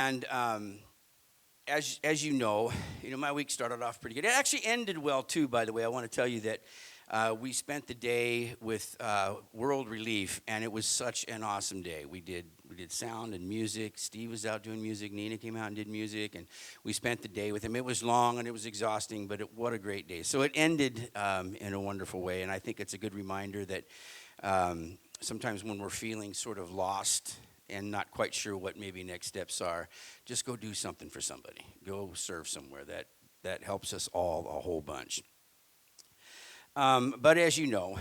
And as you know, my week started off pretty good. It actually ended well too. By the way, I want to tell you that we spent the day with World Relief, and it was such an awesome day. We did sound and music. Steve was out doing music. Nina came out and did music, and we spent the day with him. It was long and it was exhausting, but what a great day. So it ended in a wonderful way, and I think it's a good reminder that sometimes when we're feeling sort of lost and not quite sure what maybe next steps are, just go do something for somebody. Go serve somewhere. That helps us all a whole bunch. But as you know,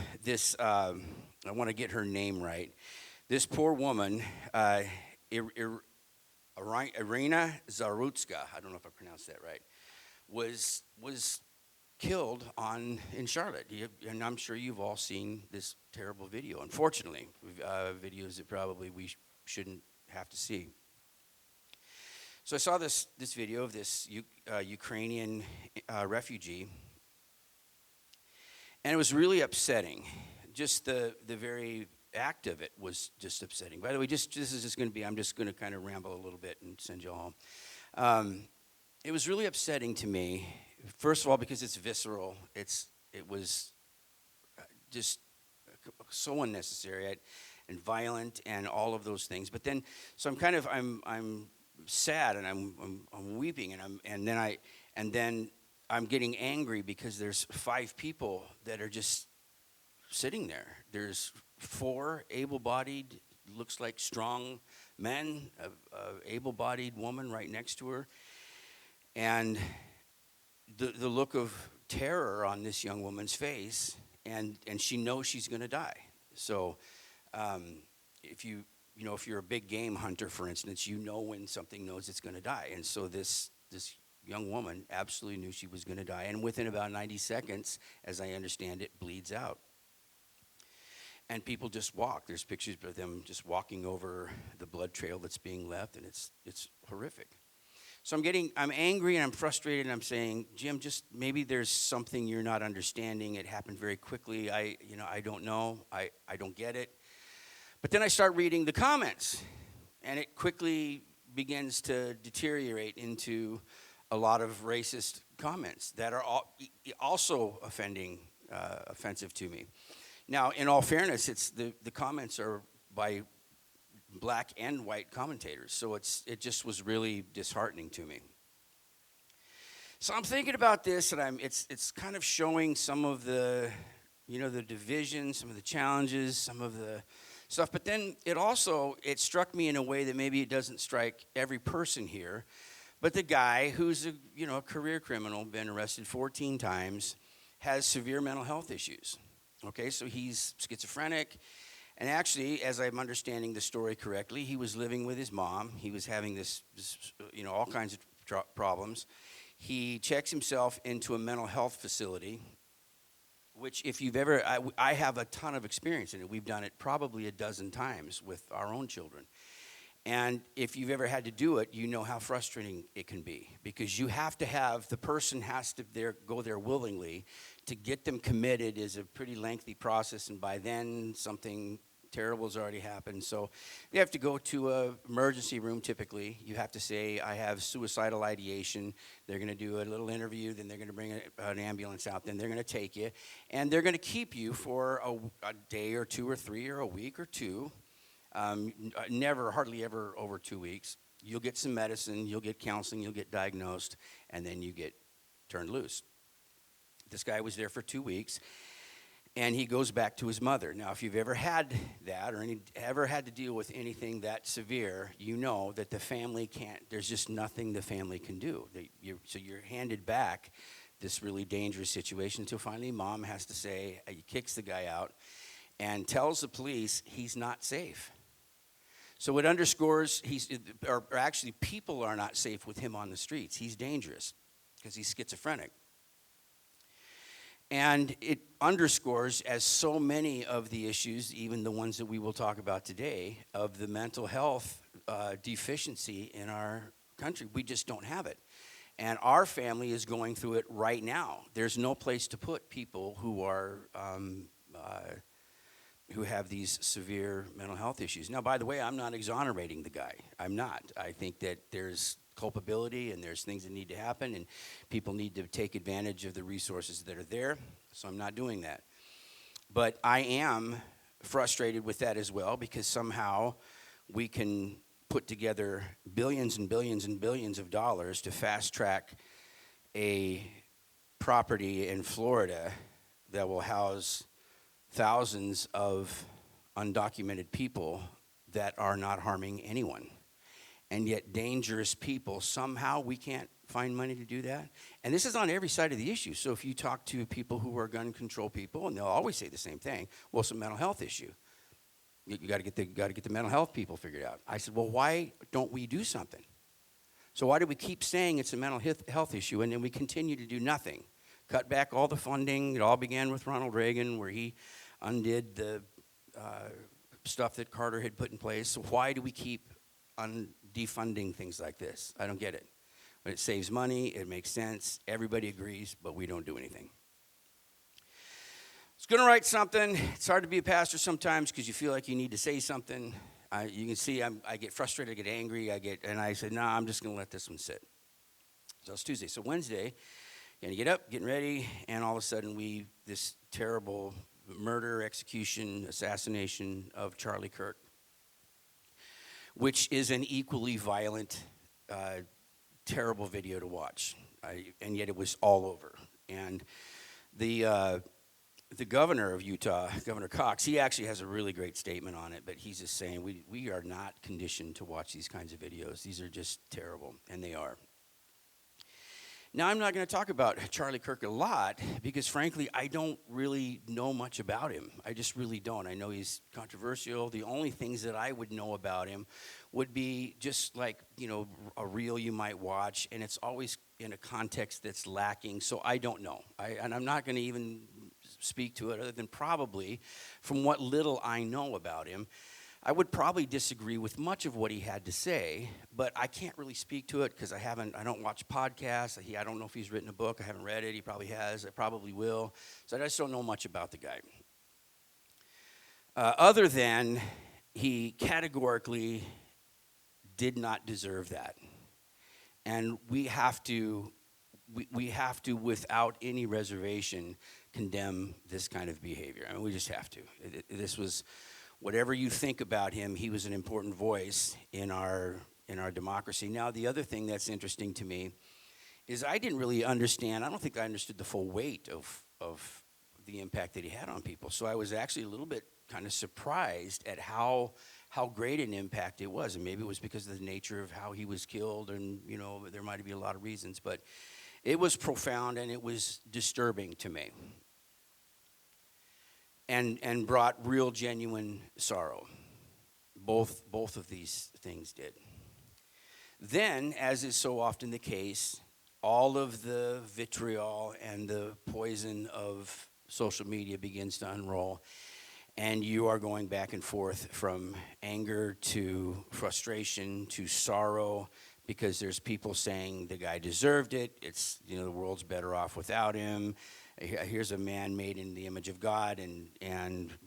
I want to get her name right. This poor woman, Irina Zarutska, I don't know if I pronounced that right, was killed in Charlotte. And I'm sure you've all seen this terrible video. Unfortunately, videos that probably we shouldn't have to see. So I saw this video of this Ukrainian refugee, and it was really upsetting. Just the very act of it was just upsetting. By the way, this is just going to be, I'm just going to kind of ramble a little bit and send you all home. It was really upsetting to me, first of all, because it's visceral. It was just so unnecessary and violent and all of those things. But then, so I'm sad and I'm weeping and then I'm getting angry because there's 5 people that are just sitting there. There's 4 able-bodied, looks like strong men, a able-bodied woman right next to her, and the look of terror on this young woman's face, and she knows she's going to die. So if you're a big game hunter, for instance, you know when something knows it's going to die. And so this young woman absolutely knew she was going to die. And within about 90 seconds, as I understand it, bleeds out. And people just walk. There's pictures of them just walking over the blood trail that's being left, and it's horrific. So I'm angry and I'm frustrated, and I'm saying, Jim, just maybe there's something you're not understanding. It happened very quickly. I don't know. I don't get it. But then I start reading the comments, and it quickly begins to deteriorate into a lot of racist comments that are also offensive to me. Now, in all fairness, it's the comments are by black and white commentators, so it just was really disheartening to me. So I'm thinking about this, and it's kind of showing some of the division, some of the challenges, some of the stuff. But then it struck me in a way that maybe it doesn't strike every person here. But the guy who's a career criminal, been arrested 14 times, has severe mental health issues. Okay, so he's schizophrenic, and actually, as I'm understanding the story correctly, he was living with his mom. He was having this all kinds of problems. He checks himself into a mental health facility, which if you've ever, I have a ton of experience in it. We've done it probably a dozen times with our own children. And if you've ever had to do it, you know how frustrating it can be, because you have to have, the person has to go there willingly. To get them committed is a pretty lengthy process, and by then something terrible has already happened. So you have to go to an emergency room typically. You have to say, I have suicidal ideation. They're going to do a little interview, then they're going to bring an ambulance out, then they're going to take you, and they're going to keep you for a day or 2 or 3 or a week or 2. Hardly ever over 2 weeks. You'll get some medicine, you'll get counseling, you'll get diagnosed, and then you get turned loose. This guy was there for 2 weeks, and he goes back to his mother. Now, if you've ever had that or ever had to deal with anything that severe, you know that the family there's just nothing the family can do. So you're handed back this really dangerous situation until finally mom has to say, he kicks the guy out and tells the police he's not safe. So it underscores actually people are not safe with him on the streets. He's dangerous because he's schizophrenic. And it underscores, as so many of the issues, even the ones that we will talk about today, of the mental health deficiency in our country. We just don't have it. And our family is going through it right now. There's no place to put people who are who have these severe mental health issues. Now, by the way, I'm not exonerating the guy. I'm not. I think that there's culpability and there's things that need to happen, and people need to take advantage of the resources that are there. So I'm not doing that. But I am frustrated with that as well, because somehow we can put together billions and billions and billions of dollars to fast track a property in Florida that will house thousands of undocumented people that are not harming anyone. And yet dangerous people, somehow we can't find money to do that. And this is on every side of the issue. So if you talk to people who are gun control people, and they'll always say the same thing, well, it's a mental health issue. You got to get the mental health people figured out. I said, well, why don't we do something? So why do we keep saying it's a mental health issue, and then we continue to do nothing? Cut back all the funding. It all began with Ronald Reagan, where he undid the stuff that Carter had put in place. So why do we keep defunding things like this? I don't get it. But it saves money, it makes sense, everybody agrees, but we don't do anything. I was going to write something. It's hard to be a pastor sometimes because you feel like you need to say something. You can see I get frustrated, I get angry, and I said, no, I'm just going to let this one sit. So it's Tuesday. So Wednesday, going to get up, getting ready, and all of a sudden this terrible murder, execution, assassination of Charlie Kirk, which is an equally violent, terrible video to watch. And yet it was all over. And the governor of Utah, Governor Cox, he actually has a really great statement on it, but he's just saying we are not conditioned to watch these kinds of videos. These are just terrible, and they are. Now, I'm not going to talk about Charlie Kirk a lot because, frankly, I don't really know much about him. I just really don't. I know he's controversial. The only things that I would know about him would be just like, a reel you might watch, and it's always in a context that's lacking, so I don't know. And I'm not going to even speak to it other than probably from what little I know about him. I would probably disagree with much of what he had to say, but I can't really speak to it because I don't watch podcasts. I don't know if he's written a book. I haven't read it. He probably has. I probably will. So I just don't know much about the guy. Other than he categorically did not deserve that. And we have to, without any reservation, condemn this kind of behavior. I mean, we just have to. This was... Whatever you think about him, he was an important voice in our democracy. Now, the other thing that's interesting to me is I didn't really understand. I don't think I understood the full weight of the impact that he had on people. So I was actually a little bit kind of surprised at how great an impact it was. And maybe it was because of the nature of how he was killed, and there might be a lot of reasons, but it was profound and it was disturbing to me. And brought real, genuine sorrow. Both of these things did. Then, as is so often the case, all of the vitriol and the poison of social media begins to unroll, and you are going back and forth from anger to frustration to sorrow, because there's people saying the guy deserved it. It's, the world's better off without him. Here's a man made in the image of God, and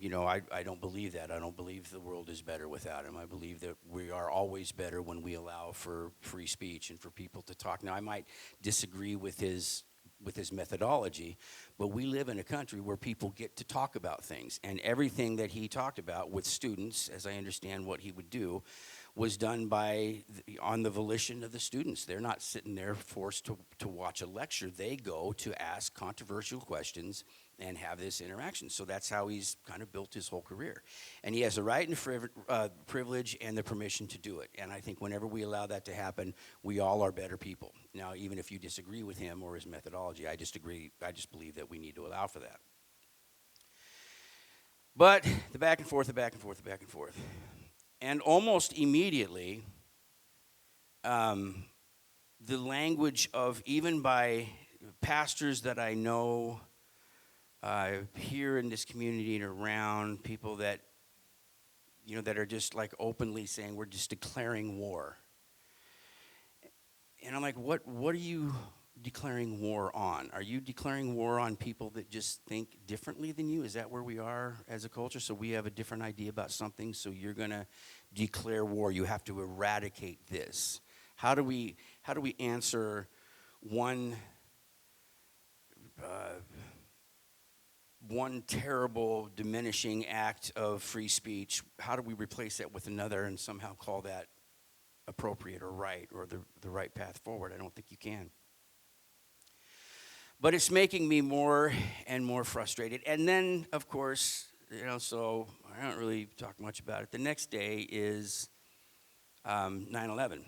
I don't believe that. I don't believe the world is better without him. I believe that we are always better when we allow for free speech and for people to talk. Now, I might disagree with his methodology, but we live in a country where people get to talk about things, and everything that he talked about with students, as I understand what he would do, was done on the volition of the students. They're not sitting there forced to watch a lecture. They go to ask controversial questions and have this interaction. So that's how he's kind of built his whole career. And he has the right and privilege and the permission to do it. And I think whenever we allow that to happen, we all are better people. Now, even if you disagree with him or his methodology, I just believe that we need to allow for that. But the back and forth. And almost immediately, the language of, even by pastors that I know here in this community and around, people that, that are just like openly saying we're just declaring war. And I'm like, what are you declaring war on? Are you declaring war on people that just think differently than you? Is that where we are as a culture? So we have a different idea about something, so you're going to declare war. You have to eradicate this. How do we answer one one terrible diminishing act of free speech? How do we replace that with another and somehow call that appropriate or right or the right path forward? I don't think you can. But it's making me more and more frustrated. And then, of course, so I don't really talk much about it. The next day is 9/11.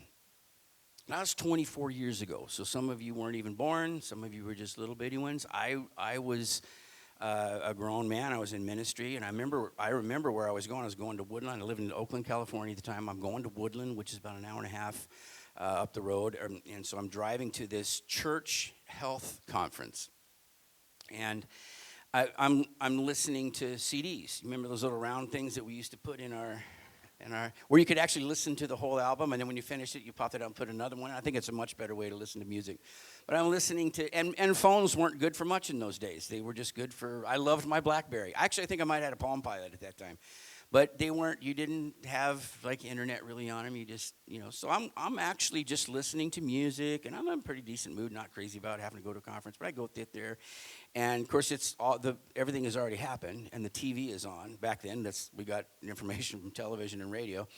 That was 24 years ago. So some of you weren't even born. Some of you were just little bitty ones. I was a grown man. I was in ministry, and I remember where I was going. I was going to Woodland. I lived in Oakland, California at the time. I'm going to Woodland, which is about an hour and a half up the road, and so I'm driving to this church health conference, and I'm listening to CDs. You remember those little round things that we used to put in our where you could actually listen to the whole album, and then when you finished it, you popped it out and put another one. I think it's a much better way to listen to music. But I'm listening to, and phones weren't good for much in those days. They were just good for, I loved my BlackBerry. Actually, I think I might have had a Palm Pilot at that time. But they weren't, you didn't have like internet really on them. You just, so I'm actually just listening to music, and I'm in a pretty decent mood, not crazy about having to go to a conference, but I go sit there. And of course, everything has already happened, and the TV is on. Back then, we got information from television and radio,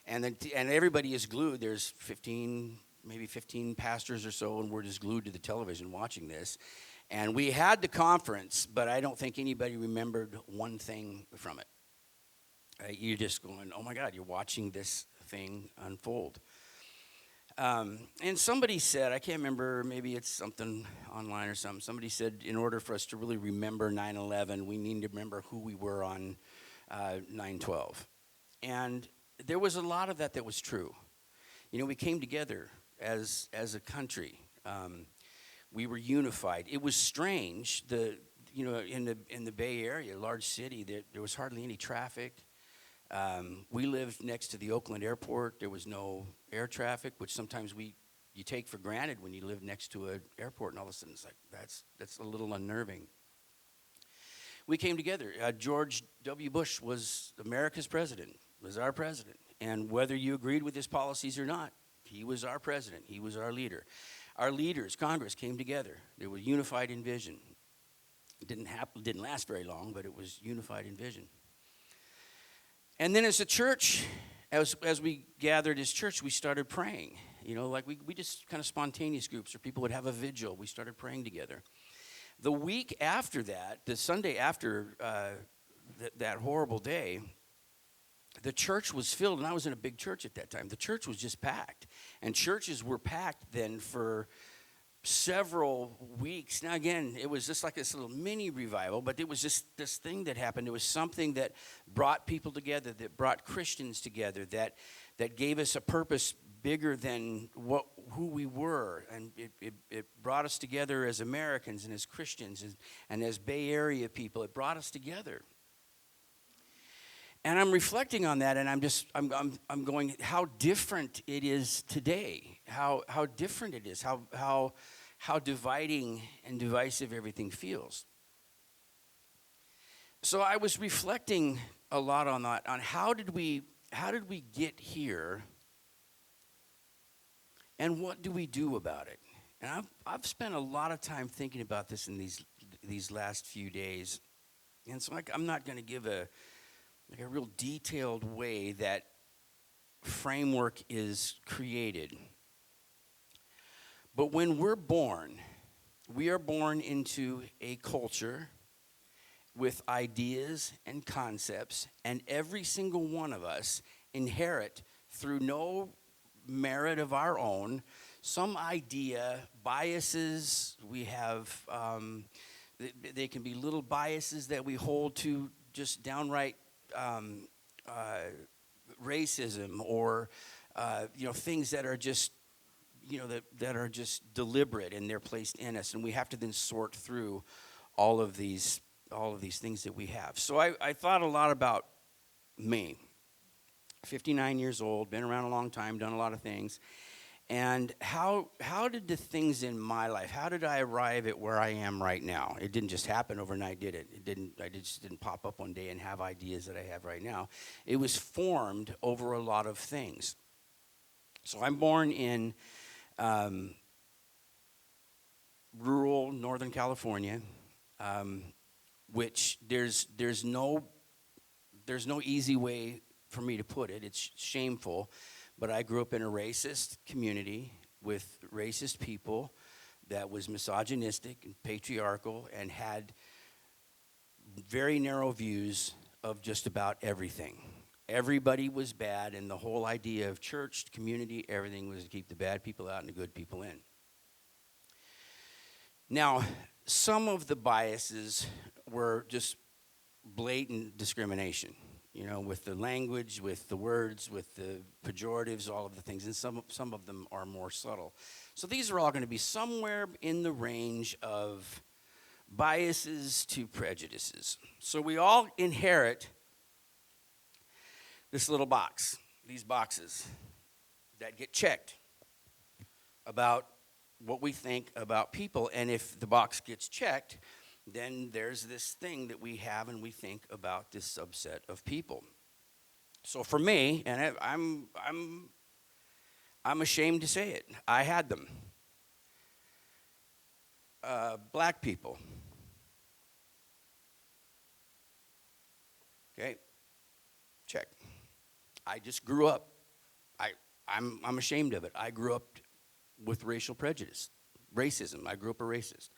and everybody is glued. There's 15 pastors or so, and we're just glued to the television watching this. And we had the conference, but I don't think anybody remembered one thing from it. You're just going, oh my God, you're watching this thing unfold. And somebody said, I can't remember, maybe it's something online or something. Somebody said, in order for us to really remember 9/11, we need to remember who we were on 9/12. And there was a lot of that was true. We came together as a country. We were unified. It was strange. In the Bay Area, large city, there was hardly any traffic. We lived next to the Oakland airport. There was no air traffic, which sometimes you take for granted when you live next to an airport, and all of a sudden it's like, that's a little unnerving. We came together. George W. Bush was America's president, was our president. And whether you agreed with his policies or not, he was our president. He was our leader. Our leaders, Congress, came together. They were unified in vision. It didn't last very long, but it was unified in vision. And then as a church, as we gathered as church, we started praying. Like we just kind of spontaneous groups, or people would have a vigil. We started praying together. The week after that, the Sunday after that horrible day, the church was filled, and I was in a big church at that time. The church was just packed, and churches were packed then for several weeks. Now, again, it was just like this little mini revival, but it was just this thing that happened. It was something that brought people together, that brought Christians together, that gave us a purpose bigger than who we were. And it brought us together as Americans and as Christians and as Bay Area people. It brought us together. And I'm reflecting on that, and I'm going, how different it is today. How different it is. How dividing and divisive everything feels. So I was reflecting a lot on that, on how did we get here, and what do we do about it? And I've spent a lot of time thinking about this in these last few days, and so I'm not going to give a real detailed way that framework is created. But when we're born, we are born into a culture with ideas and concepts, and every single one of us inherit, through no merit of our own, some idea, biases. We have, they can be little biases that we hold to, just downright racism, or things that are just that are just deliberate, and they're placed in us, and we have to then sort through all of these things that we have. So I thought a lot about me. 59 years old, been around a long time, done a lot of things, And how did the things in my life, how did I arrive at where I am right now? It didn't just happen overnight, did it? I just didn't pop up one day and have ideas that I have right now. It was formed over a lot of things. So I'm born in rural Northern California, which there's no easy way for me to put it. It's shameful, but I grew up in a racist community with racist people that was misogynistic and patriarchal and had very narrow views of just about everything. Everybody was bad, and the whole idea of church, community, everything was to keep the bad people out and the good people in. Now, some of the biases were just blatant discrimination, with the language, with the words, with the pejoratives, all of the things, and some of them are more subtle. So these are all going to be somewhere in the range of biases to prejudices. So we all inherit this little box, these boxes that get checked about what we think about people. And if the box gets checked, then there's this thing that we have and we think about this subset of people. So for me, and I'm ashamed to say it, I had them. Black people. Okay, check. I just grew up. I'm ashamed of it. I grew up with racial prejudice, racism. I grew up a racist.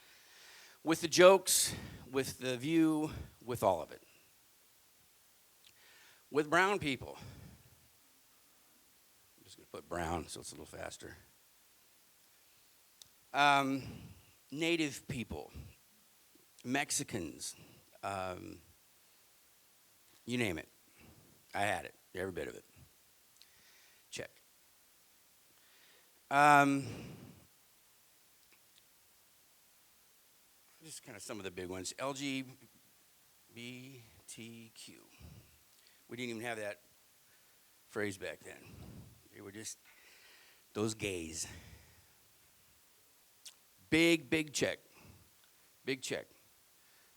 With the jokes, with the view, with all of it. With brown people. I'm just going to put brown so it's a little faster. Native people, Mexicans, you name it. I had it, every bit of it. Check. Just kind of some of the big ones. LGBTQ. We didn't even have that phrase back then. They were just those gays. Big check. Big check.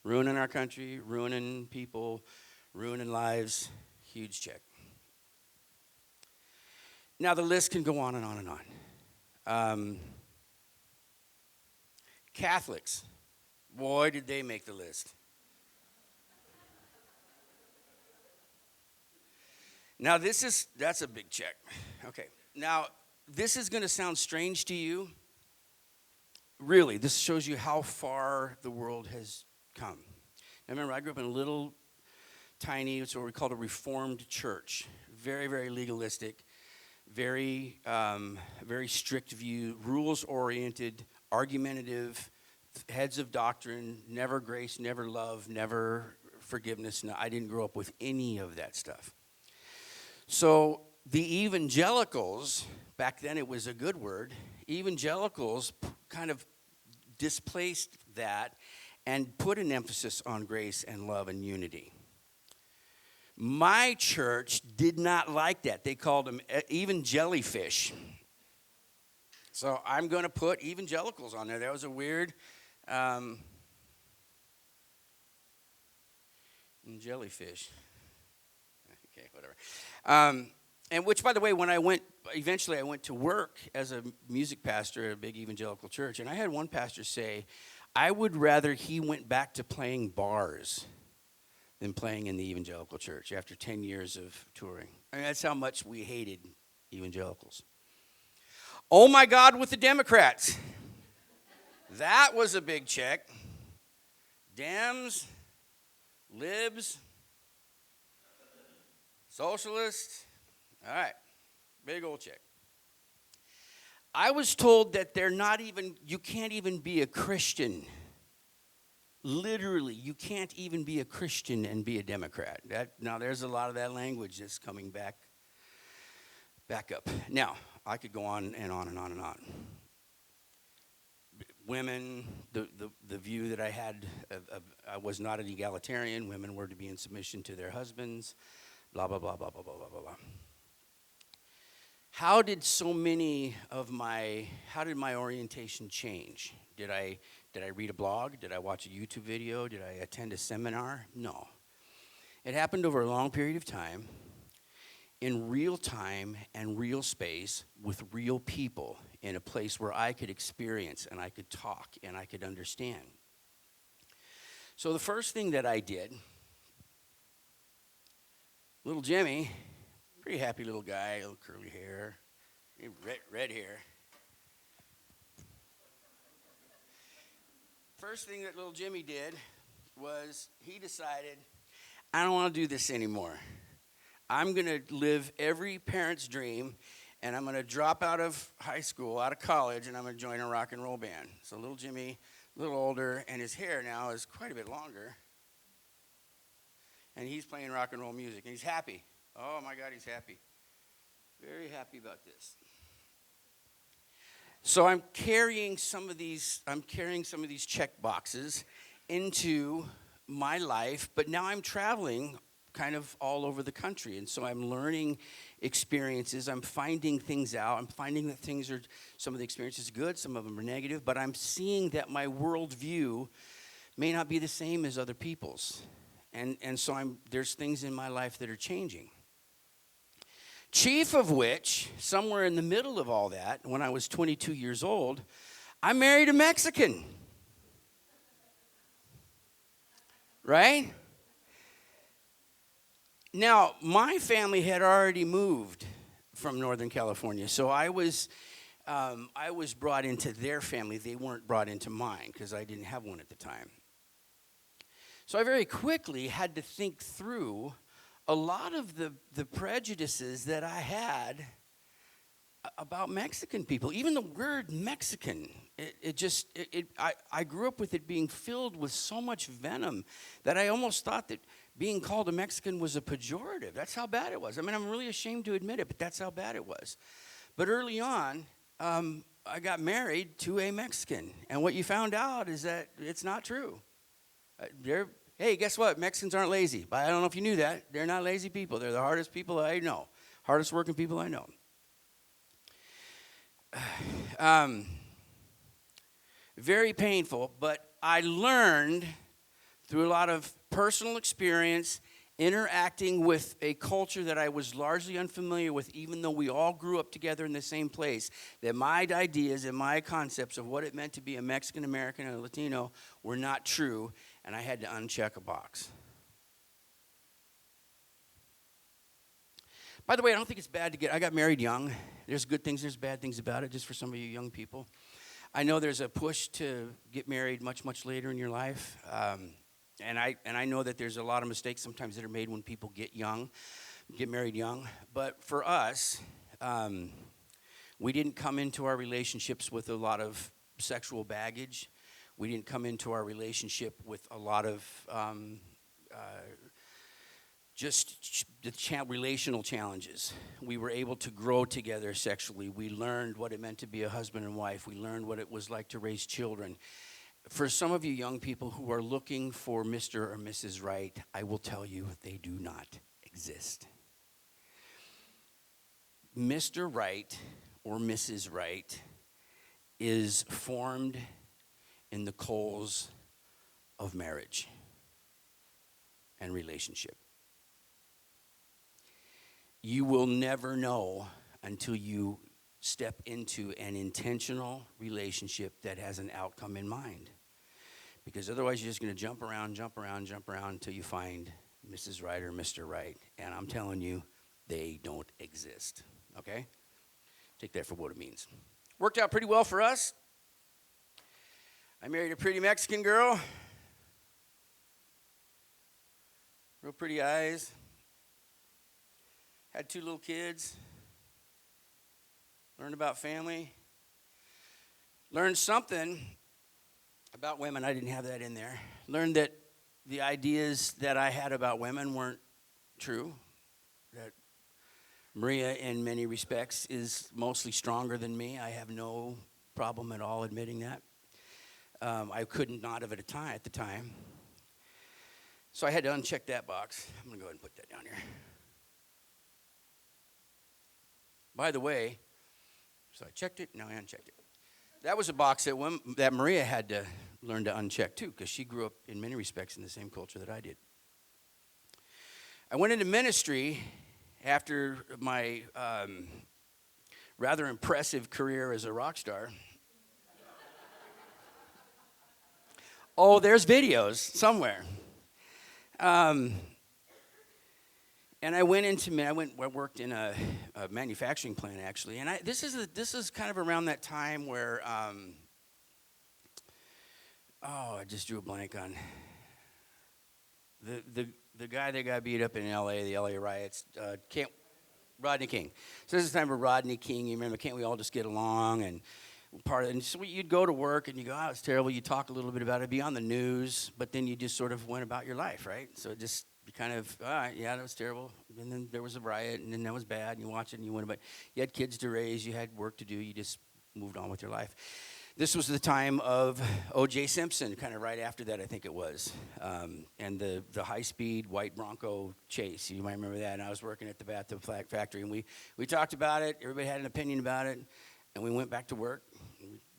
Ruining our country, ruining people, ruining lives. Huge check. Now the list can go on and on and on. Catholics. Boy, did they make the list. Now that's a big check. Okay. Now, this is going to sound strange to you. Really, this shows you how far the world has come. Now, remember, I grew up in a little tiny, it's what we call a Reformed church. Very, very legalistic, very strict view, rules-oriented, argumentative, heads of doctrine, never grace, never love, never forgiveness. No, I didn't grow up with any of that stuff. So the evangelicals, back then it was a good word, evangelicals kind of displaced that and put an emphasis on grace and love and unity. My church did not like that. They called them even jellyfish. So I'm going to put evangelicals on there. That was a weird jellyfish. Okay, whatever. And which, by the way, when eventually I went to work as a music pastor at a big evangelical church, and I had one pastor say, I would rather he went back to playing bars than playing in the evangelical church after 10 years of touring. I mean, that's how much we hated evangelicals. Oh my God, with the Democrats. That was a big check. Dems, libs, socialists. All right, big old check. I was told that you can't even be a Christian. Literally, you can't even be a Christian and be a Democrat. Now, there's a lot of that language that's coming back up. Now, I could go on and on and on and on. Women, the view that I had, I was not an egalitarian. Women were to be in submission to their husbands, blah, blah, blah, blah, blah, blah, blah, blah. how did my orientation change? Did I read a blog? Did I watch a YouTube video? Did I attend a seminar? No. It happened over a long period of time, in real time and real space, with real people, in a place where I could experience and I could talk and I could understand. So the first thing that I did, little Jimmy, pretty happy little guy, little curly hair, red hair. First thing that little Jimmy did was he decided, I don't want to do this anymore. I'm going to live every parent's dream, and I'm going to drop out of high school, out of college, and I'm going to join a rock and roll band. So little Jimmy, a little older, and his hair now is quite a bit longer. And he's playing rock and roll music, and he's happy. Oh, my God, he's happy. Very happy about this. So I'm carrying some of these check boxes into my life, but now I'm traveling kind of all over the country, and so I'm learning experiences. I'm finding things out. I'm finding that some of the experiences are good, some of them are negative, but I'm seeing that my worldview may not be the same as other people's, and so there's things in my life that are changing. Chief of which, somewhere in the middle of all that, when I was 22 years old, I married a Mexican. Right? Now, my family had already moved from Northern California, so I was brought into their family. They weren't brought into mine because I didn't have one at the time. So I very quickly had to think through a lot of the prejudices that I had about Mexican people. Even the word Mexican, I grew up with it being filled with so much venom that I almost thought that being called a Mexican was a pejorative. That's how bad it was. I mean, I'm really ashamed to admit it, but that's how bad it was. But early on, I got married to a Mexican, and what you found out is that it's not true. Hey, guess what? Mexicans aren't lazy. But I don't know if you knew that. They're not lazy people. They're the hardest people I know. Hardest working people I know. Very painful, but I learned through a lot of personal experience, interacting with a culture that I was largely unfamiliar with, even though we all grew up together in the same place, that my ideas and my concepts of what it meant to be a Mexican American and a Latino were not true, and I had to uncheck a box. By the way, I don't think it's bad I got married young. There's good things, there's bad things about it, just for some of you young people. I know there's a push to get married much, much later in your life. And I know that there's a lot of mistakes sometimes that are made when people get married young. But for us, we didn't come into our relationships with a lot of sexual baggage. We didn't come into our relationship with a lot of relational challenges. We were able to grow together sexually. We learned what it meant to be a husband and wife. We learned what it was like to raise children. For some of you young people who are looking for Mr. or Mrs. Right, I will tell you they do not exist. Mr. Right or Mrs. Right is formed in the coals of marriage and relationship. You will never know until you step into an intentional relationship that has an outcome in mind. Because otherwise you're just going to jump around until you find Mrs. Right or Mr. Right. And I'm telling you, they don't exist. Okay? Take that for what it means. Worked out pretty well for us. I married a pretty Mexican girl. Real pretty eyes. Had 2 little kids. Learned about family. Learned something about women. I didn't have that in there. Learned that the ideas that I had about women weren't true. That Maria, in many respects, is mostly stronger than me. I have no problem at all admitting that. I couldn't not have at the time. So I had to uncheck that box. I'm going to go ahead and put that down here. By the way, so I checked it, now I unchecked it. That was a box that Maria had to learn to uncheck too, because she grew up in many respects in the same culture that I did. I went into ministry after my rather impressive career as a rock star. Oh, there's videos somewhere. And I worked in a manufacturing plant actually, and this is kind of around that time where, I just drew a blank on the guy that got beat up in L.A., the L.A. riots, Rodney King. So this is the time of Rodney King. You remember, can't we all just get along? And so you'd go to work and you go, oh, it's terrible. You talk a little bit about it, be on the news, but then you just sort of went about your life, right? So it just you kind of, all right, yeah, that was terrible. And then there was a riot, and then that was bad, and you watch it, and you went about. You had kids to raise, you had work to do, you just moved on with your life. This was the time of O.J. Simpson, kind of right after that, I think it was, and the high-speed white Bronco chase. You might remember that. And I was working at the bathtub factory, and we talked about it. Everybody had an opinion about it, and we went back to work.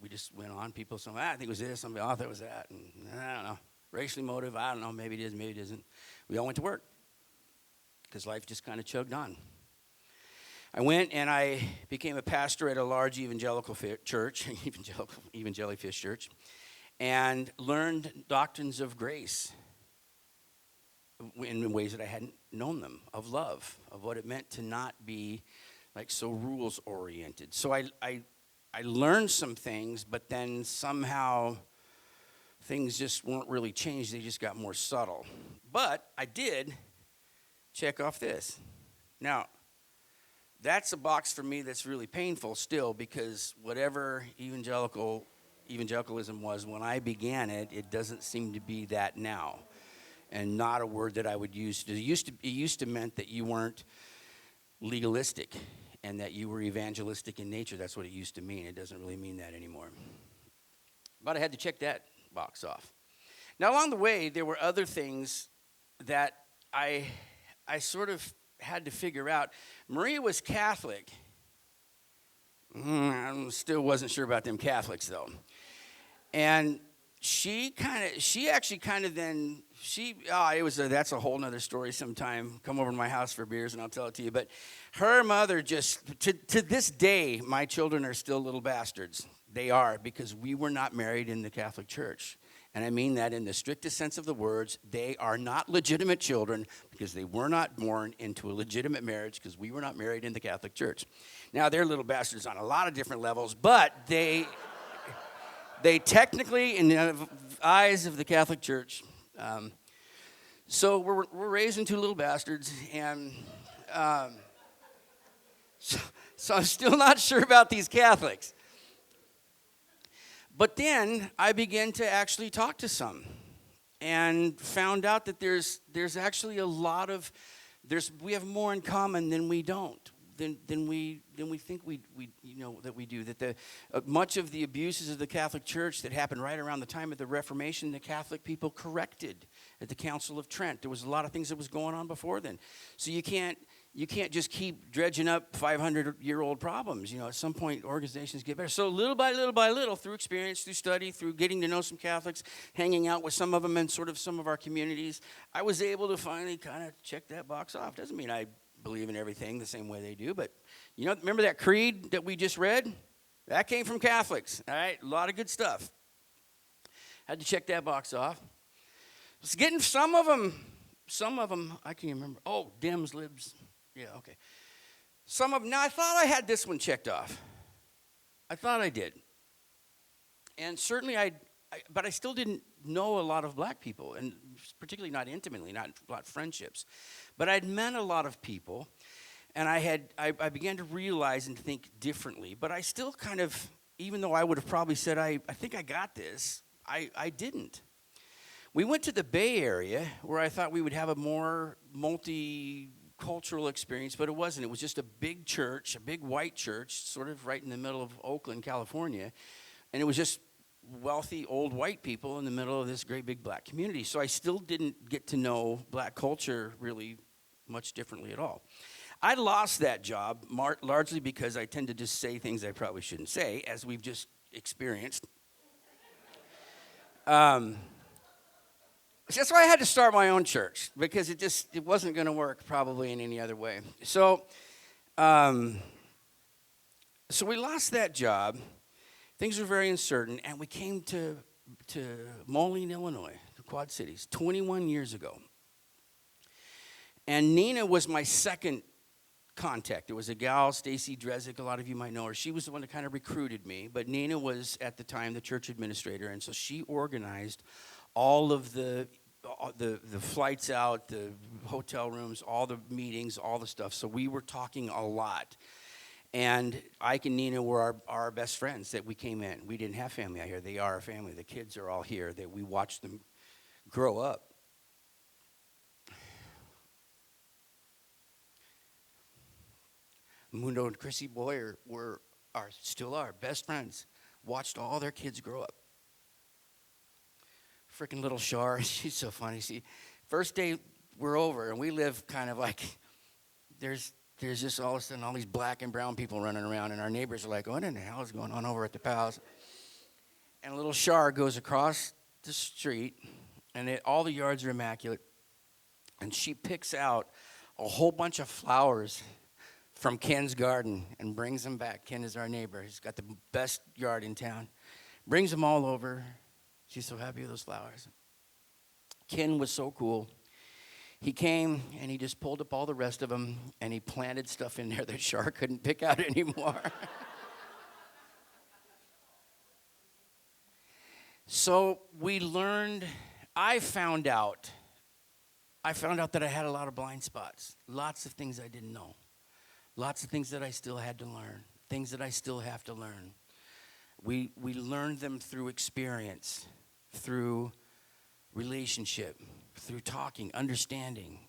We just went on. People said, I think it was this. Somebody, I thought it was that. And I don't know. Racially motive, I don't know. Maybe it is, maybe it isn't. We all went to work because life just kind of chugged on. I went and I became a pastor at a large evangelical church, Evangelifish church, and learned doctrines of grace in ways that I hadn't known them, of love, of what it meant to not be like so rules oriented. So I learned some things, but then somehow things just weren't really changed. They just got more subtle. But I did check off this. Now, that's a box for me that's really painful still, because whatever evangelicalism was when I began it, it doesn't seem to be that now, and not a word that I would use. It used to meant that you weren't legalistic and that you were evangelistic in nature. That's what it used to mean. It doesn't really mean that anymore. But I had to check that box off. Now, along the way, there were other things that I sort of had to figure out. Maria was Catholic. I still wasn't sure about them Catholics, though. And that's a whole nother story sometime. Come over to my house for beers and I'll tell it to you. But her mother to this day, my children are still little bastards. They are, because we were not married in the Catholic Church. And I mean that in the strictest sense of the words. They are not legitimate children because they were not born into a legitimate marriage, because we were not married in the Catholic Church. Now, they're little bastards on a lot of different levels, but they technically, in the eyes of the Catholic Church, so we're raising two little bastards, and so I'm still not sure about these Catholics. But then I began to actually talk to some, and found out that there's actually a lot of we have more in common than we don't than we think we that we do. That much of the abuses of the Catholic Church that happened right around the time of the Reformation, the Catholic people corrected at the Council of Trent. There was a lot of things that was going on before then. So you can't just keep dredging up 500-year-old problems. At some point, organizations get better. So little by little, through experience, through study, through getting to know some Catholics, hanging out with some of them in sort of some of our communities, I was able to finally kind of check that box off. Doesn't mean I believe in everything the same way they do, but remember that creed that we just read? That came from Catholics. All right, a lot of good stuff. Had to check that box off. Was getting some of them I can't remember. Oh, Dems, Libs. Yeah, okay. Some of them. Now, I thought I had this one checked off. I thought I did. And certainly but I still didn't know a lot of black people, and particularly not intimately, not a lot of friendships. But I'd met a lot of people, and I began to realize and think differently. But I still kind of, even though I would have probably said, I think I got this, I didn't. We went to the Bay Area, where I thought we would have a more multicultural experience, but it wasn't. It was just a big church, a big white church, sort of right in the middle of Oakland, California. And it was just wealthy old white people in the middle of this great big black community. So I still didn't get to know black culture really much differently at all. I lost that job largely because I tend to just say things I probably shouldn't say, as we've just experienced. That's why I had to start my own church, because it wasn't going to work probably in any other way. Um, so we lost that job. Things were very uncertain, and we came to Moline, Illinois, the Quad Cities, 21 years ago. And Nina was my second contact. It was a gal, Stacy Drezick, a lot of you might know her. She was the one that kind of recruited me, but Nina was at the time the church administrator, and so she organized all of the flights out, the hotel rooms, all the meetings, all the stuff. So we were talking a lot. And Ike and Nina were our best friends that we came in. We didn't have family out here. They are our family. The kids are all here. That we watched them grow up. Mundo and Chrissy Boyer still are best friends. Watched all their kids grow up. Freaking little Shar, she's so funny. See, first day we're over, and we live kind of like there's just all of a sudden all these black and brown people running around, and our neighbors are like, what in the hell is going on over at the Pals? And little Shar goes across the street, and all the yards are immaculate, and she picks out a whole bunch of flowers from Ken's garden and brings them back. Ken is our neighbor. He's got the best yard in town. Brings them all over. She's so happy with those flowers. Ken was so cool. He came, and he just pulled up all the rest of them, and he planted stuff in there that Shar couldn't pick out anymore. So we learned, I found out that I had a lot of blind spots, lots of things I didn't know, lots of things that I still had to learn, things that I still have to learn. We learned them through experience, through relationship, through talking, understanding,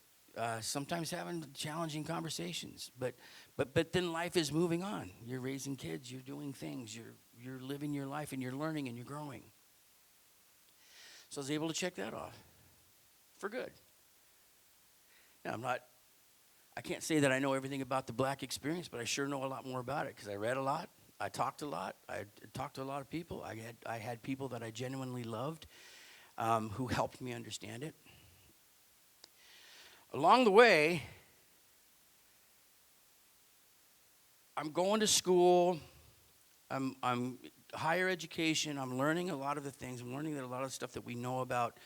sometimes having challenging conversations. But then life is moving on. You're raising kids, you're doing things, you're living your life, and you're learning and you're growing. So I was able to check that off for good. Now, I can't say that I know everything about the black experience, but I sure know a lot more about it because I read a lot. I talked a lot. I talked to a lot of people. I had people that I genuinely loved who helped me understand it. Along the way, I'm going to school. I'm higher education. I'm learning a lot of the things. I'm learning that a lot of the stuff that we know about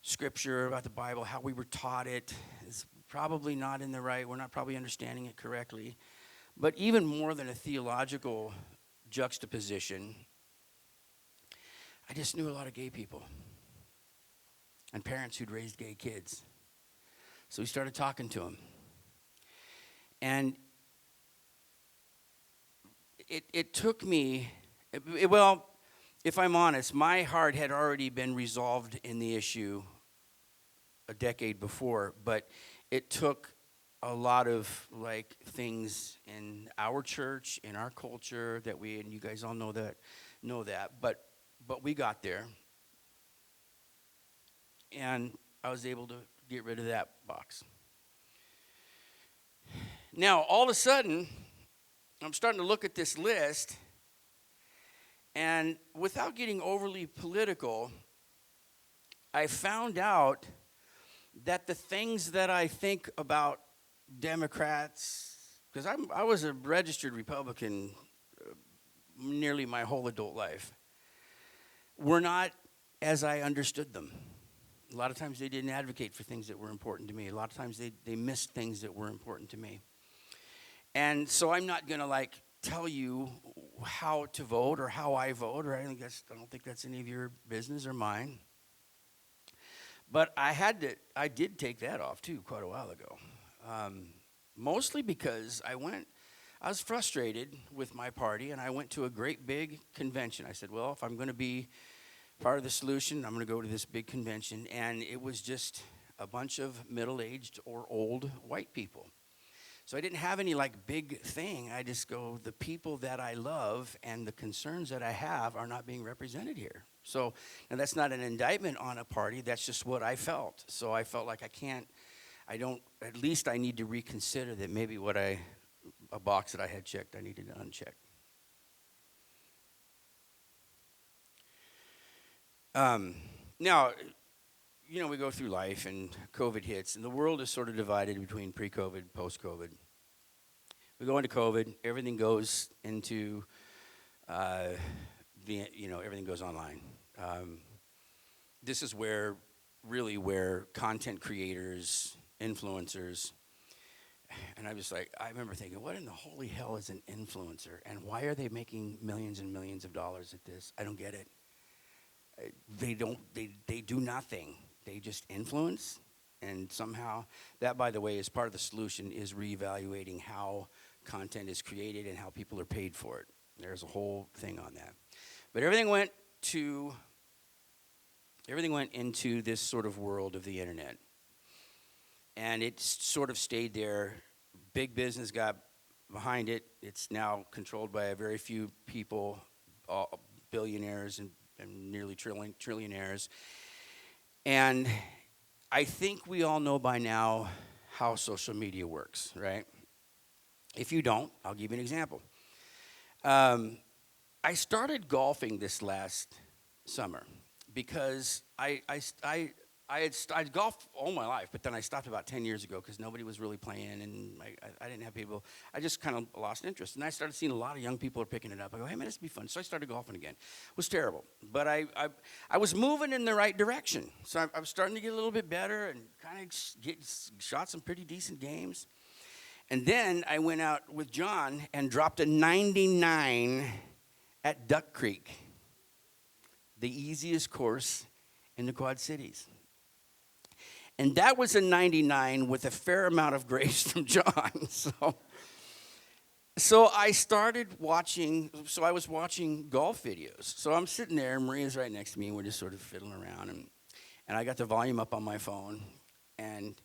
Scripture, about the Bible, how we were taught it, is probably not in the right. We're not probably understanding it correctly. But even more than a theological juxtaposition, I just knew a lot of gay people and parents who'd raised gay kids. So we started talking to them. And it took me, well, if I'm honest, my heart had already been resolved in the issue a decade before, but it took a lot of things in our church, in our culture that and you guys all know that, but we got there. And I was able to get rid of that box. Now, all of a sudden, I'm starting to look at this list, and without getting overly political, I found out that the things that I think about Democrats, because I was a registered Republican nearly my whole adult life, were not as I understood them. A lot of times they didn't advocate for things that were important to me. A lot of times they missed things that were important to me. And so I'm not going to tell you how to vote or how I vote, or I don't think that's any of your business or mine. But I did take that off too quite a while ago. Mostly because I was frustrated with my party, and I went to a great big convention. I said, well, if I'm going to be part of the solution, I'm going to go to this big convention. And it was just a bunch of middle-aged or old white people. So I didn't have any big thing. I just go, the people that I love and the concerns that I have are not being represented here. So, now that's not an indictment on a party. That's just what I felt. So I felt like I at least I need to reconsider that maybe a box that I had checked, I needed to uncheck. Now, we go through life and COVID hits, and the world is sort of divided between pre-COVID, post-COVID. We go into COVID, everything goes into everything goes online. This is where content creators, influencers, and I remember thinking, what in the holy hell is an influencer, and why are they making millions and millions of dollars at this? I don't get it. They do nothing. They just influence, and somehow that, by the way, is part of the solution, is reevaluating how content is created and how people are paid for it. There's a whole thing on that. But everything went into this sort of world of the internet. And it sort of stayed there. Big business got behind it. It's now controlled by a very few people, billionaires and nearly trillionaires. And I think we all know by now how social media works, right? If you don't, I'll give you an example. I started golfing this last summer because I'd golfed all my life, but then I stopped about 10 years ago because nobody was really playing, and I didn't have people. I just kind of lost interest, and I started seeing a lot of young people are picking it up. I go, hey man, this would be fun. So I started golfing again. It was terrible, but I was moving in the right direction. So I was starting to get a little bit better and kind of shot some pretty decent games. And then I went out with John and dropped a 99 at Duck Creek, the easiest course in the Quad Cities. And that was a 99 with a fair amount of grace from John. So I started watching, I was watching golf videos. So I'm sitting there, and Maria's right next to me, and we're just sort of fiddling around. And I got the volume up on my phone, and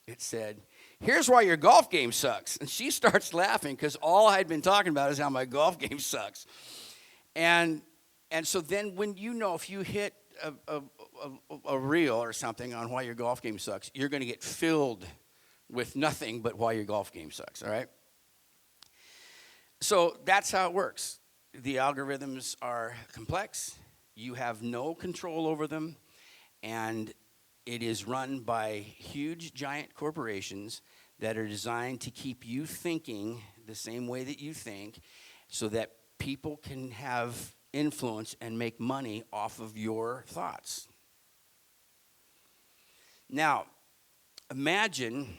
it said, here's why your golf game sucks. And she starts laughing because all I had been talking about is how my golf game sucks. And so then if you hit a reel or something on why your golf game sucks, you're going to get filled with nothing but why your golf game sucks, all right? So that's how it works. The algorithms are complex. You have no control over them, and it is run by huge, giant corporations that are designed to keep you thinking the same way that you think so that people can have influence and make money off of your thoughts. Now, imagine,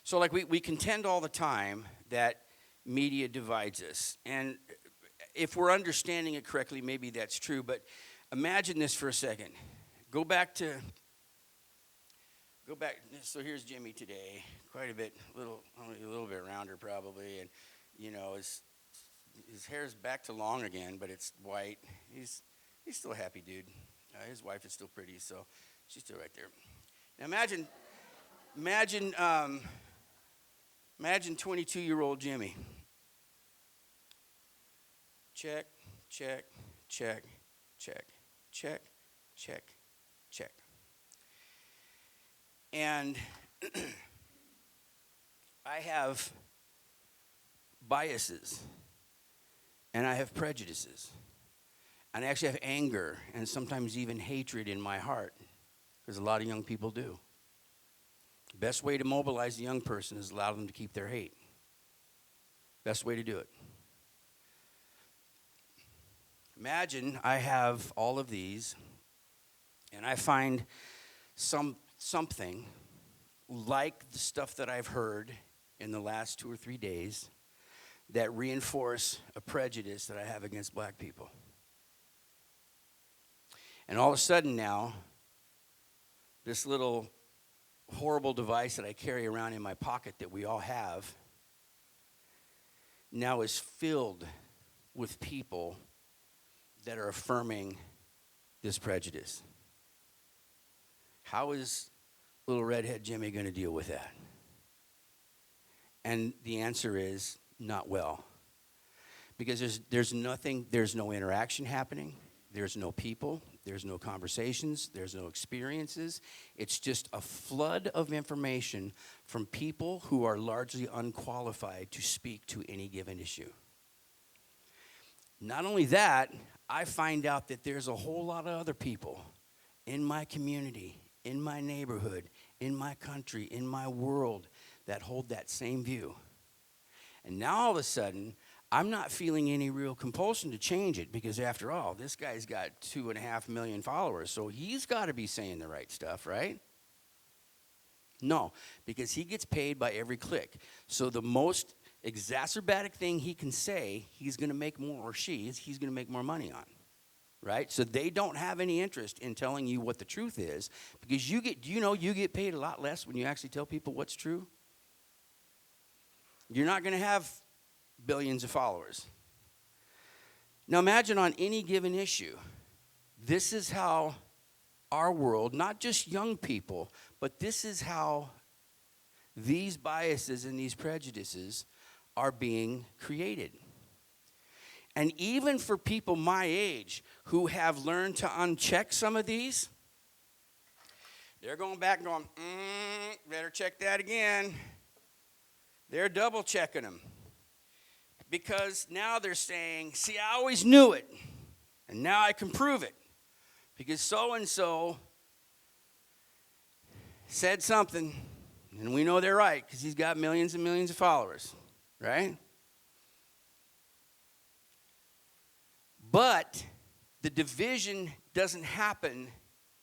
so like we contend all the time that media divides us. And if we're understanding it correctly, maybe that's true, but imagine this for a second. Go back, so here's Jimmy today, quite a little bit rounder probably, and his hair's back to long again, but it's white. He's still a happy dude. His wife is still pretty, so she's still right there. Now imagine 22-year-old Jimmy. Check, check, check, check, check, check, check. And I have biases, and I have prejudices, and I actually have anger and sometimes even hatred in my heart, because a lot of young people do. The best way to mobilize a young person is allow them to keep their hate. Best way to do it. Imagine I have all of these, and I find something like the stuff that I've heard in the last 2 or 3 days that reinforce a prejudice that I have against black people. And all of a sudden now, this little horrible device that I carry around in my pocket that we all have now is filled with people that are affirming this prejudice. How is little redhead Jimmy going to deal with that? And the answer is not well. Because there's no interaction happening. There's no people. There's no conversations. There's no experiences. It's just a flood of information from people who are largely unqualified to speak to any given issue. Not only that, I find out that there's a whole lot of other people in my community, in my neighborhood, in my country, in my world that hold that same view. And now all of a sudden, I'm not feeling any real compulsion to change it because after all, this guy's got 2.5 million followers, so he's got to be saying the right stuff, right? No, because he gets paid by every click. So the most exacerbatic thing he can say, he's going to make more, or he's going to make more money on, right? So they don't have any interest in telling you what the truth is because you get paid a lot less when you actually tell people what's true? You're not going to have billions of followers. Now imagine on any given issue, this is how our world, not just young people, but this is how these biases and these prejudices are being created. And even for people my age who have learned to uncheck some of these, they're going back and going, better check that again. They're double checking them. Because now they're saying, see, I always knew it, and now I can prove it. Because so-and-so said something, and we know they're right because he's got millions and millions of followers, right? But the division doesn't happen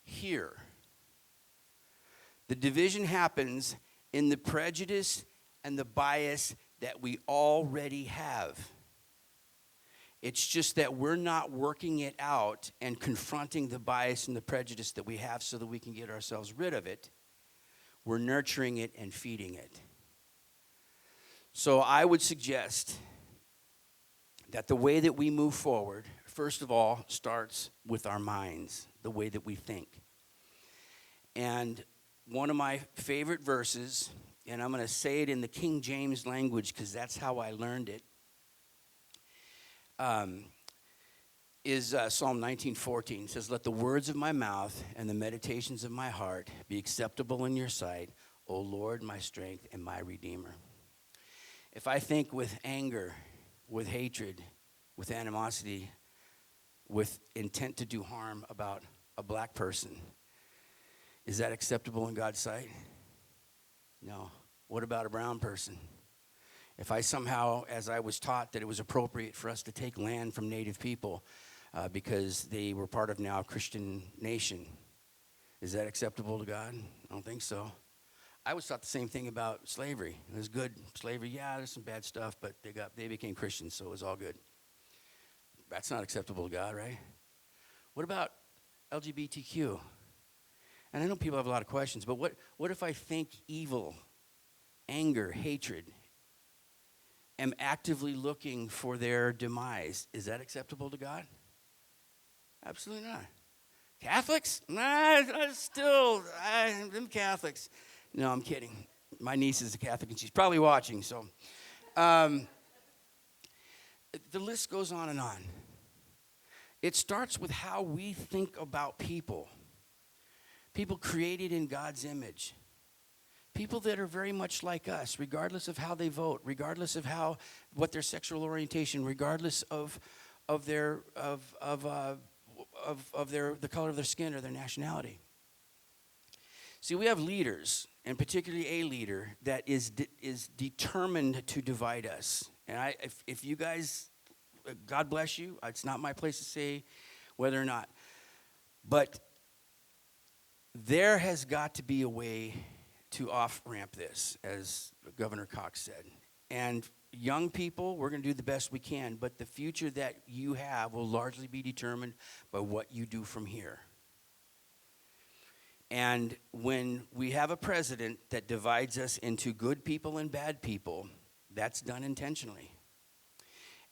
here. The division happens in the prejudice and the bias that we already have. It's just that we're not working it out and confronting the bias and the prejudice that we have so that we can get ourselves rid of it. We're nurturing it and feeding it. So I would suggest that the way that we move forward, first of all, starts with our minds, the way that we think. And one of my favorite verses, and I'm going to say it in the King James language because that's how I learned it, is Psalm 19:14. It says, let the words of my mouth and the meditations of my heart be acceptable in your sight, O Lord, my strength and my Redeemer. If I think with anger, with hatred, with animosity, with intent to do harm about a black person, is that acceptable in God's sight? No. What about a brown person? If I somehow, as I was taught, that it was appropriate for us to take land from native people because they were part of now a Christian nation, is that acceptable to God? I don't think so. I was taught the same thing about slavery. It was good. Slavery, yeah, there's some bad stuff, but they became Christians, so it was all good. That's not acceptable to God, right? What about LGBTQ? And I know people have a lot of questions, but what if I think evil, anger, hatred, am actively looking for their demise? Is that acceptable to God? Absolutely not. Catholics? Nah, them Catholics. No, I'm kidding. My niece is a Catholic, and she's probably watching, so. The list goes on and on. It starts with how we think about people. People created in God's image. People that are very much like us, regardless of how they vote, regardless of what their sexual orientation, regardless of the color of their skin or their nationality. See, we have leaders, and particularly a leader that is determined to divide us. And if you guys, God bless you. It's not my place to say whether or not, but there has got to be a way to off-ramp this, as Governor Cox said. And young people, we're going to do the best we can, but the future that you have will largely be determined by what you do from here. And when we have a president that divides us into good people and bad people, that's done intentionally.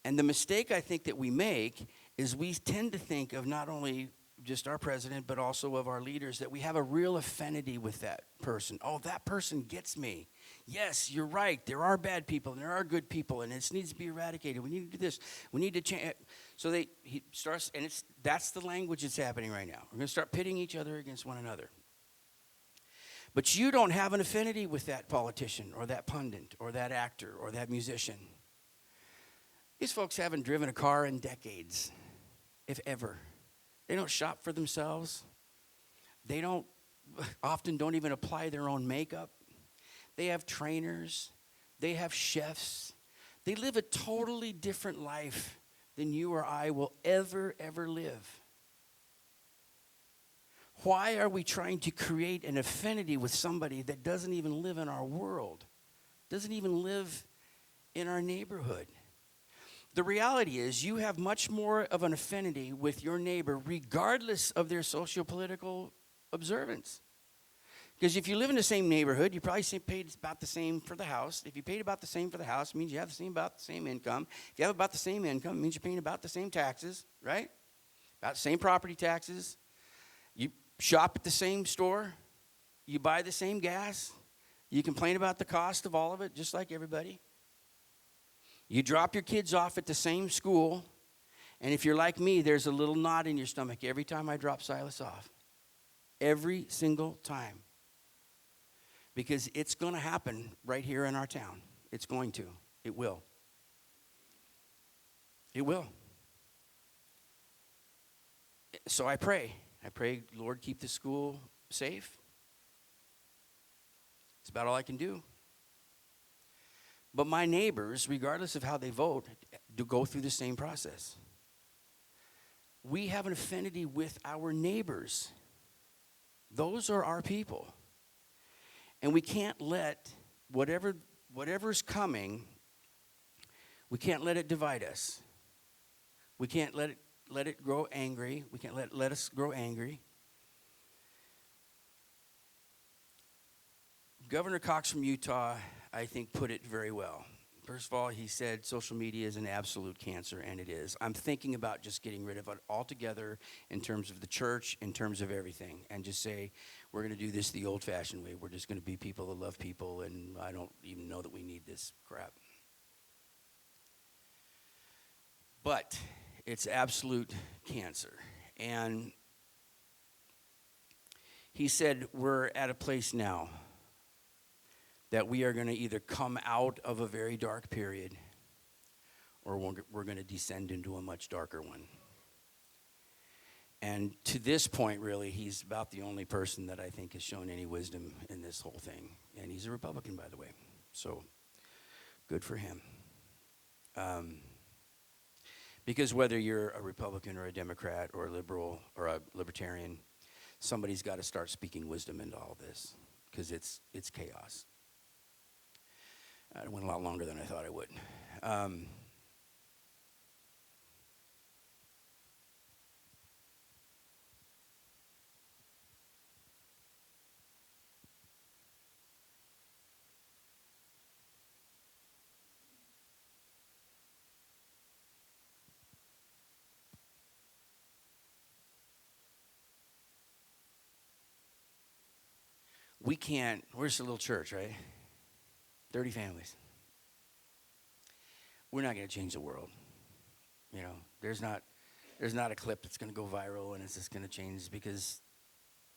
And the mistake I think that we make is we tend to think of not only just our president, but also of our leaders, that we have a real affinity with that person. Oh, that person gets me. Yes, you're right. There are bad people and there are good people, and this needs to be eradicated. We need to do this. We need to change. So he starts, and that's the language that's happening right now. We're going to start pitting each other against one another. But you don't have an affinity with that politician or that pundit or that actor or that musician. These folks haven't driven a car in decades, if ever. They don't shop for themselves. They often don't even apply their own makeup. They have trainers. They have chefs. They live a totally different life than you or I will ever live. Why are we trying to create an affinity with somebody that doesn't even live in our world, doesn't even live in our neighborhood? The reality is you have much more of an affinity with your neighbor regardless of their socio-political observance. Because if you live in the same neighborhood, you probably paid about the same for the house. If you paid about the same for the house, it means you have about the same income. If you have about the same income, it means you're paying about the same taxes, right? About the same property taxes. You shop at the same store. You buy the same gas. You complain about the cost of all of it, just like everybody. You drop your kids off at the same school. And if you're like me, there's a little knot in your stomach every time I drop Silas off. Every single time. Because it's going to happen right here in our town. It's going to. It will. It will. So I pray, Lord, keep the school safe. It's about all I can do. But my neighbors, regardless of how they vote, do go through the same process. We have an affinity with our neighbors. Those are our people. And we can't let whatever's coming, we can't let it divide us. We can't let it grow angry. We can't let us grow angry. Governor Cox from Utah, I think, put it very well. First of all, he said social media is an absolute cancer, and it is. I'm thinking about just getting rid of it altogether in terms of the church, in terms of everything, and just say, we're going to do this the old-fashioned way. We're just going to be people that love people, and I don't even know that we need this crap. But it's absolute cancer. And he said, we're at a place now that we are going to either come out of a very dark period or we're going to descend into a much darker one. And to this point, really, he's about the only person that I think has shown any wisdom in this whole thing. And he's a Republican, by the way. So good for him. Because whether you're a Republican or a Democrat or a liberal or a libertarian, somebody's got to start speaking wisdom into all this because it's chaos. It went a lot longer than I thought it would. We can't, we're just a little church, right? 30 families. We're not going to change the world. You know, there's not a clip that's going to go viral and it's just going to change because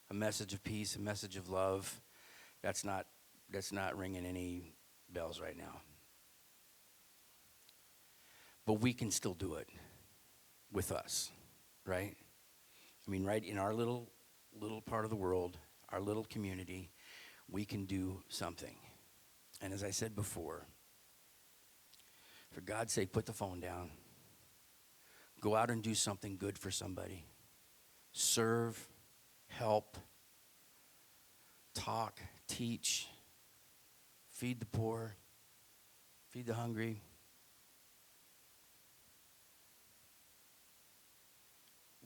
a message of peace, a message of love, that's not ringing any bells right now. But we can still do it with us, right? I mean, right in our little part of the world, our little community, we can do something. And as I said before, for God's sake, put the phone down. Go out and do something good for somebody. Serve, help, talk, teach, feed the poor, feed the hungry.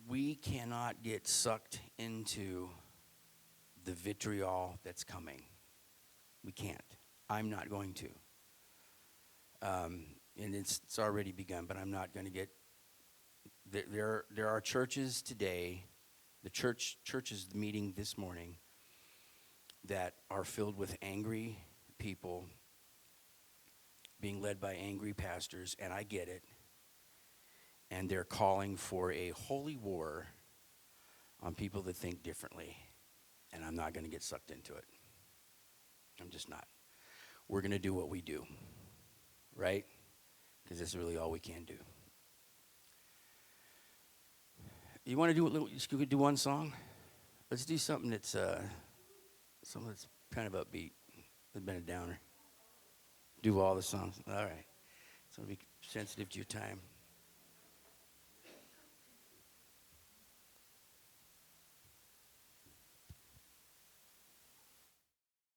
We cannot get sucked into the vitriol that's coming. We can't. I'm not going to. And it's already begun, but I'm not going to get. There are churches today, the churches meeting this morning, that are filled with angry people, being led by angry pastors, and I get it. and they're calling for a holy war on people that think differently. And I'm not going to get sucked into it. I'm just not. We're going to do what we do, right? Because that's really all we can do. You want to do a little? You could do one song. Let's do something that's kind of upbeat. It's been a downer. Do all the songs. All right. So be sensitive to your time.